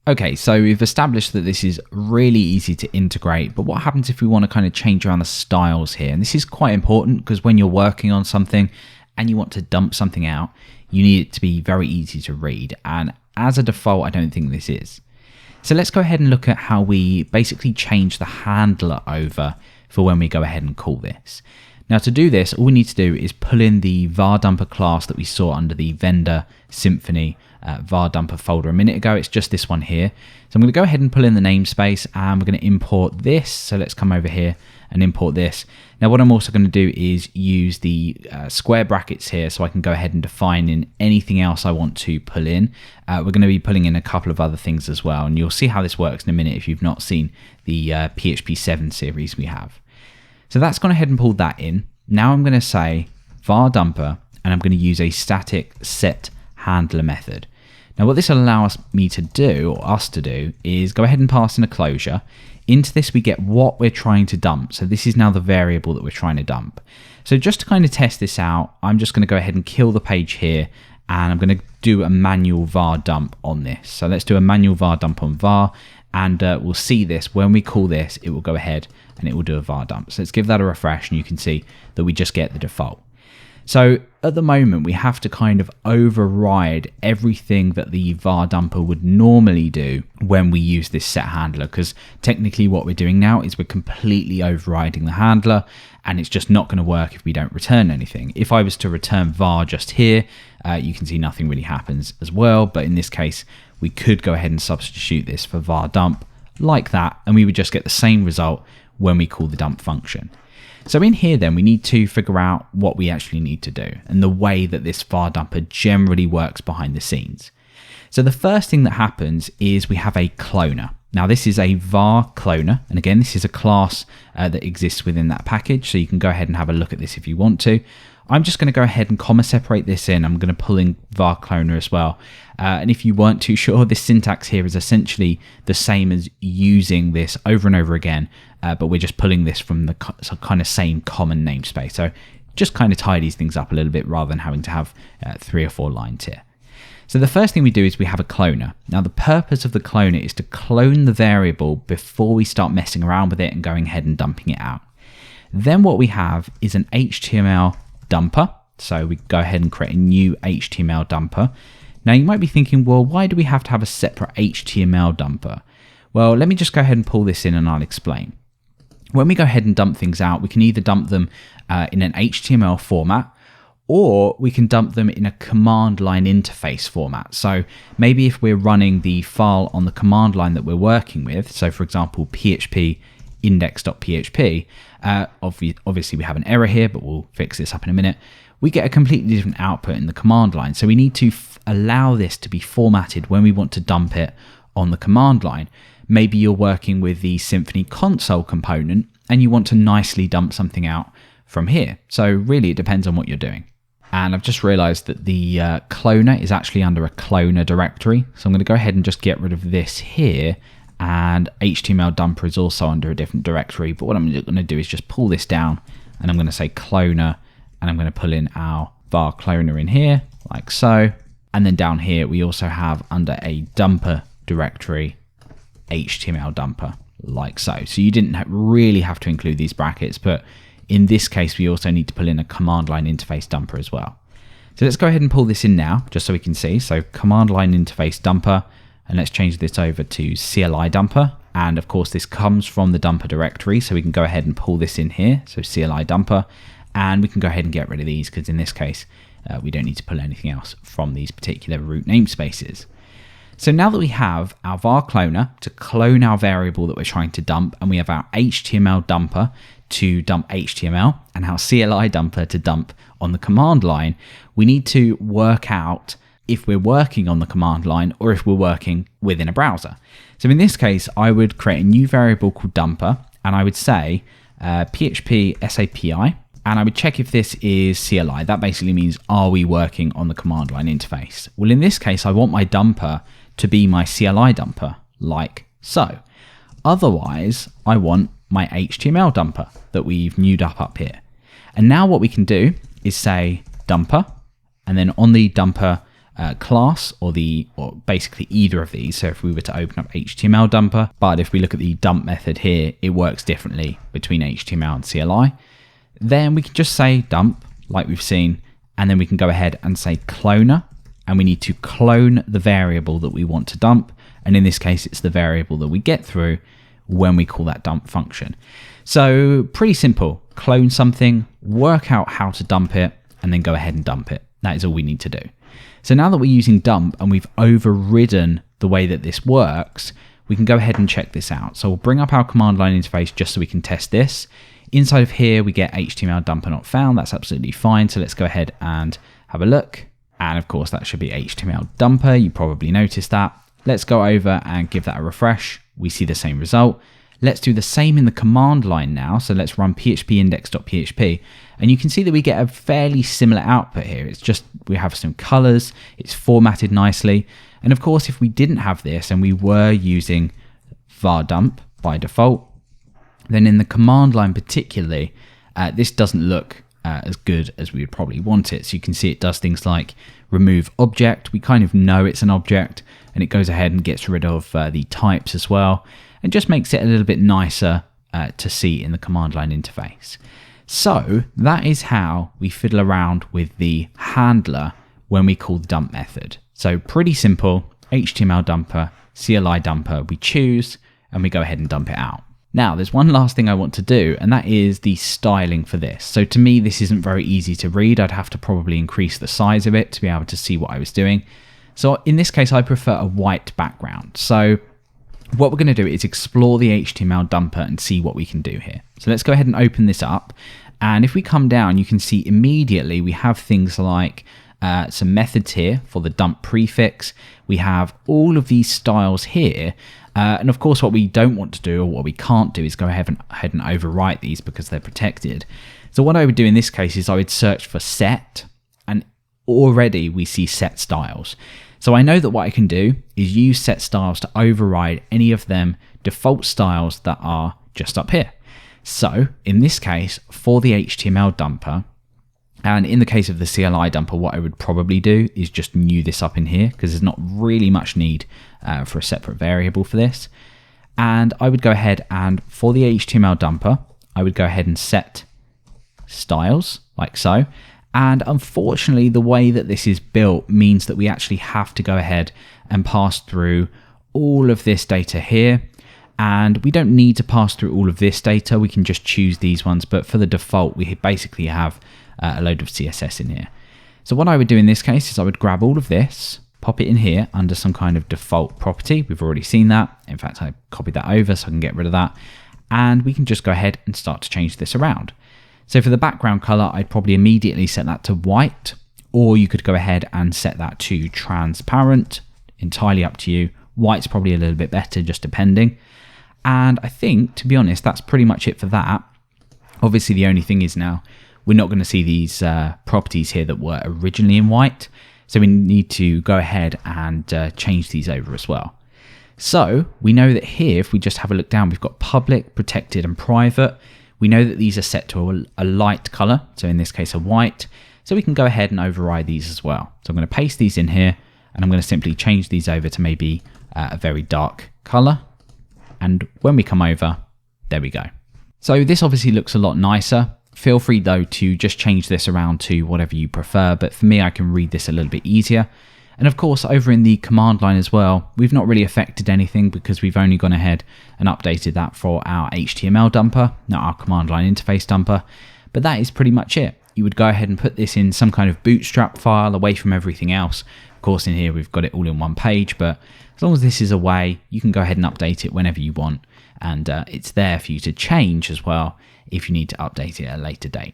Okay, so we've established that this is really easy to integrate, but what happens if we want to kind of change around the styles here? And this is quite important because when you're working on something and you want to dump something out, you need it to be very easy to read. And as a default, I don't think this is. So let's go ahead and look at how we basically change the handler over for when we go ahead and call this. Now to do this, all we need to do is pull in the VarDumper class that we saw under the vendor Symfony VarDumper folder a minute ago. It's just this one here. So I'm going to go ahead and pull in the namespace and we're going to import this. So let's come over here and import this. Now what I'm also going to do is use the square brackets here so I can go ahead and define in anything else I want to pull in. We're going to be pulling in a couple of other things as well, and you'll see how this works in a minute if you've not seen the PHP 7 series we have. So that's gone ahead and pulled that in. Now I'm going to say VarDumper and I'm going to use a static set handler method. Now what this allows me to do, or us to do, is go ahead and pass in a closure. Into this we get what we're trying to dump. So this is now the variable that we're trying to dump. So just to kind of test this out, I'm just going to go ahead and kill the page here and I'm going to do a manual var dump on this. So let's do a manual var dump on var, and we'll see this when we call this, it will go ahead and it will do a var dump. So let's give that a refresh and you can see that we just get the default. So at the moment, we have to kind of override everything that the VarDumper would normally do when we use this set handler, because technically what we're doing now is we're completely overriding the handler and it's just not going to work if we don't return anything. If I was to return var just here, you can see nothing really happens as well. But in this case, we could go ahead and substitute this for var dump like that, and we would just get the same result when we call the dump function. So in here then, we need to figure out what we actually need to do and the way that this VarDumper generally works behind the scenes. So the first thing that happens is we have a cloner. Now this is a Var Cloner, and again this is a class that exists within that package, so you can go ahead and have a look at this if you want to. I'm just going to go ahead and comma separate this in. I'm going to pull in Var Cloner as well. And if you weren't too sure, this syntax here is essentially the same as using this over and over again, but we're just pulling this from the kind of same common namespace. So just kind of tidies things up a little bit rather than having to have 3 or 4 lines here. So the first thing we do is we have a cloner. Now the purpose of the cloner is to clone the variable before we start messing around with it and going ahead and dumping it out. Then what we have is an HTML dumper. So we go ahead and create a new HTML dumper. Now you might be thinking, well, why do we have to have a separate HTML dumper? Well, let me just go ahead and pull this in and I'll explain. When we go ahead and dump things out, we can either dump them in an HTML format, or we can dump them in a command line interface format. So maybe if we're running the file on the command line that we're working with, so for example, php index.php, obviously we have an error here, but we'll fix this up in a minute. We get a completely different output in the command line. So we need to allow this to be formatted when we want to dump it on the command line. Maybe you're working with the Symfony console component and you want to nicely dump something out from here. So really it depends on what you're doing. And I've just realized that the cloner is actually under a cloner directory. So I'm going to go ahead and just get rid of this here, and HTML dumper is also under a different directory. But what I'm going to do is just pull this down and I'm going to say cloner, and I'm going to pull in our var cloner in here like so. And then down here, we also have under a dumper directory, HTML dumper like so. So you didn't really have to include these brackets, but in this case, we also need to pull in a command line interface dumper as well. So let's go ahead and pull this in now, just so we can see. So command line interface dumper, and let's change this over to CLI dumper. And of course, this comes from the dumper directory, so we can go ahead and pull this in here. So CLI dumper, and we can go ahead and get rid of these because in this case, we don't need to pull anything else from these particular root namespaces. So now that we have our var cloner to clone our variable that we're trying to dump, and we have our HTML dumper to dump HTML, and our CLI dumper to dump on the command line, we need to work out if we're working on the command line or if we're working within a browser. So in this case, I would create a new variable called dumper, and I would say php sapi, and I would check if this is CLI. That basically means, are we working on the command line interface? Well, in this case, I want my dumper to be my CLI dumper, like so. Otherwise, I want my HTML dumper that we've newed up here. And now what we can do is say dumper, and then on the dumper class or basically either of these. So if we were to open up HTML dumper, but if we look at the dump method here, it works differently between HTML and CLI. Then we can just say dump like we've seen, and then we can go ahead and say cloner, and we need to clone the variable that we want to dump. And in this case, it's the variable that we get through when we call that dump function. So pretty simple, clone something, work out how to dump it, and then go ahead and dump it. That is all we need to do. So now that we're using dump and we've overridden the way that this works, we can go ahead and check this out. So we'll bring up our command line interface just so we can test this. Inside of here, we get HTML dumper not found. That's absolutely fine. So let's go ahead and have a look. And of course, that should be HTML dumper. You probably noticed that. Let's go over and give that a refresh. We see the same result. Let's do the same in the command line now. So let's run phpindex.php. And you can see that we get a fairly similar output here. It's just we have some colors. It's formatted nicely. And of course, if we didn't have this and we were using VarDump by default, then in the command line particularly, this doesn't look as good as we would probably want it. So you can see it does things like remove object. We kind of know it's an object, and it goes ahead and gets rid of the types as well, and just makes it a little bit nicer to see in the command line interface. So that is how we fiddle around with the handler when we call the dump method. So pretty simple, HTML dumper, CLI dumper, we choose, and we go ahead and dump it out. Now, there's one last thing I want to do, and that is the styling for this. So to me, this isn't very easy to read. I'd have to probably increase the size of it to be able to see what I was doing. So in this case, I prefer a white background. So what we're going to do is explore the HTML dumper and see what we can do here. So let's go ahead and open this up. And if we come down, you can see immediately we have things like some methods here for the dump prefix. We have all of these styles here. And of course, what we don't want to do, or what we can't do, is go ahead and overwrite these because they're protected. So what I would do in this case is I would search for set, and already we see set styles. So I know that what I can do is use set styles to override any of them default styles that are just up here. So in this case, for the HTML dumper, and in the case of the CLI dumper, what I would probably do is just new this up in here, because there's not really much need for a separate variable for this. And I would go ahead and for the HTML dumper, I would go ahead and set styles like so. And unfortunately, the way that this is built means that we actually have to go ahead and pass through all of this data here. And we don't need to pass through all of this data. We can just choose these ones. But for the default, we basically have a load of CSS in here. So what I would do in this case is I would grab all of this, pop it in here under some kind of default property. We've already seen that. In fact, I copied that over so I can get rid of that. And we can just go ahead and start to change this around. So for the background color, I'd probably immediately set that to white, or you could go ahead and set that to transparent, entirely up to you. White's probably a little bit better, just depending. And I think, to be honest, that's pretty much it for that. Obviously, the only thing is now we're not going to see these properties here that were originally in white. So we need to go ahead and change these over as well. So we know that here, if we just have a look down, we've got public, protected, and private. We know that these are set to a light color. So in this case, a white. So we can go ahead and override these as well. So I'm going to paste these in here, and I'm going to simply change these over to maybe a very dark color. And when we come over, there we go. So this obviously looks a lot nicer. Feel free though to just change this around to whatever you prefer. But for me, I can read this a little bit easier. And of course, over in the command line as well, we've not really affected anything because we've only gone ahead and updated that for our HTML dumper, not our command line interface dumper. But that is pretty much it. You would go ahead and put this in some kind of bootstrap file away from everything else. Of course, in here, we've got it all in one page, but as long as this is away, you can go ahead and update it whenever you want. And it's there for you to change as well if you need to update it at a later date.